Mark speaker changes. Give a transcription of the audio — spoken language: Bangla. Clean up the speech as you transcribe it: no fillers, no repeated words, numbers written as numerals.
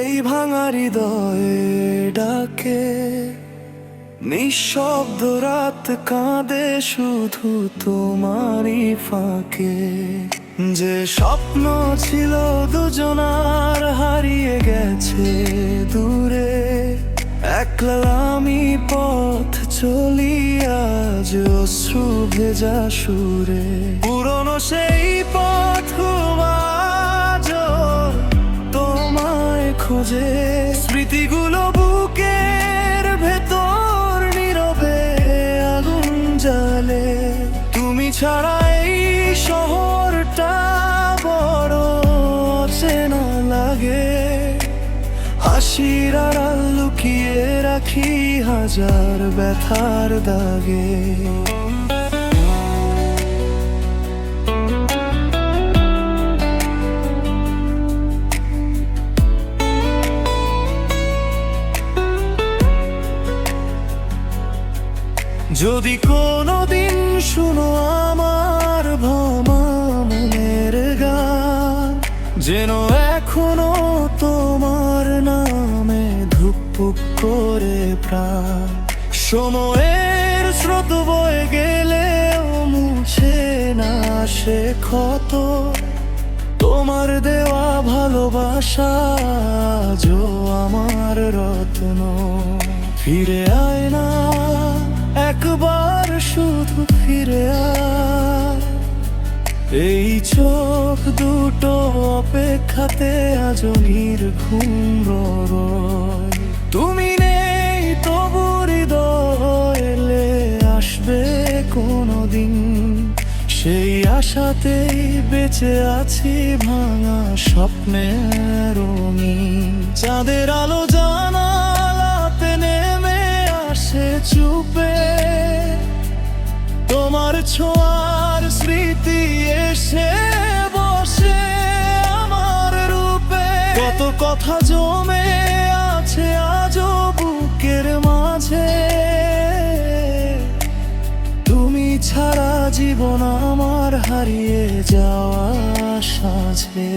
Speaker 1: এই ভাঙা হৃদয়ে ডাকে, নিঃশব্দ রাত কাঁদে শুধু তোমারই ফাঁকে। যে স্বপ্ন ছিল দুজনার হারিয়ে গেছে দূরে, একলা আমি পথ চলি আজ অশ্রু ভেজা সুরে। পুরনো সেই পথ আজও তোমায় খোঁজে, স্মৃতিগুলো বুকের ভেতর নীরবে আগুন জ্বালে। তুমি ছাড়া এই শহরটা বড় অচেনা লাগে, হাসির আড়াল লুকিয়ে রাখি হাজার ব্যথার দাগে। যদি কোনোদিন শুনো আমার ভমা মনের গান, যেন এখনো তোমার নামে ধুকপুক করে প্রাণ। সময়ের স্রোত বয়ে গেলেও মুছে না সে ক্ষত, তোমার দেওয়া ভালোবাসা আজও আমার রত্ন। ফিরে আয় না একবার, শুধু ফিরে আয়, এই চোখ দুটো অপেক্ষাতে আজও নির্ঘুম রয়। তুমি নেই তবু হৃদয় এলে আসবে কোনোদিন, সেই আশাতেই বেঁচে আছি ভাঙা স্বপ্নের রঙিন। চাঁদের আলো জানালাতে নেমে আসে চুপে, তোমার ছোঁয়ার স্মৃতি এসে বসে আমার রূপে। কত কথা জমে আছে আজও বুকের মাঝে, তুমি ছাড়া জীবন আমার হারিয়ে যাওয়া সাজে।